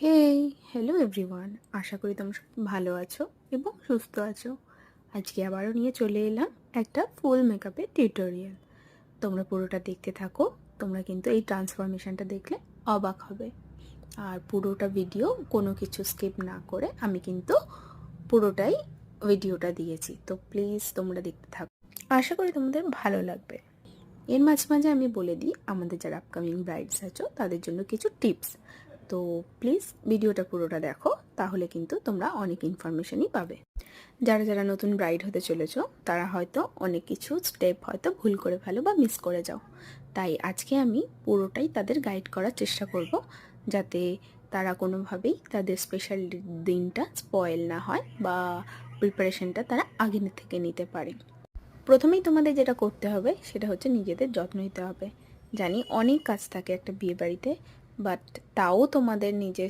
হেই, hello everyone. আশা করি তোমরা সবাই ভালো আছো এবং সুস্থ আছো। আজকে আবারও নিয়ে চলে এলাম একটা ফুল মেকআপের টিউটোরিয়াল। তোমরা পুরোটা দেখতে থাকো। তোমরা কিন্তু এই ট্রান্সফরমেশনটা দেখলে অবাক হবে। আর পুরোটা ভিডিও কোনো কিছু স্কিপ না করে আমি কিন্তু পুরোটাই ভিডিওটা দিয়েছি, তো প্লিজ তোমরা দেখতে থাকো। আশা করি তোমাদের ভালো লাগবে। এর মাঝে মাঝে আমি বলে দিই আমাদের যারা আপকামিং ব্রাইডস আছো তাদের জন্য কিছু টিপস। তো প্লিজ ভিডিওটা পুরোটা দেখো, তাহলে কিন্তু তোমরা অনেক ইনফরমেশনই পাবে। যারা যারা নতুন ব্রাইড হতে চলেছো তারা হয়তো অনেক কিছু স্টেপ হয়তো ভুল করে ফেলো বা মিস করে যাও। তাই আজকে আমি পুরোটাই তাদের গাইড করার চেষ্টা করব, যাতে তারা কোনোভাবেই তাদের স্পেশাল দিনটা স্পয়েল না হয় বা প্রিপারেশনটা তারা আগে থেকে নিতে পারে। প্রথমেই তোমাদের যেটা করতে হবে সেটা হচ্ছে নিজেদের যত্ন নিতে হবে। জানি অনেক কাজ থাকে একটা বিয়ে বাড়িতে, বাট তাও তোমাদের নিজের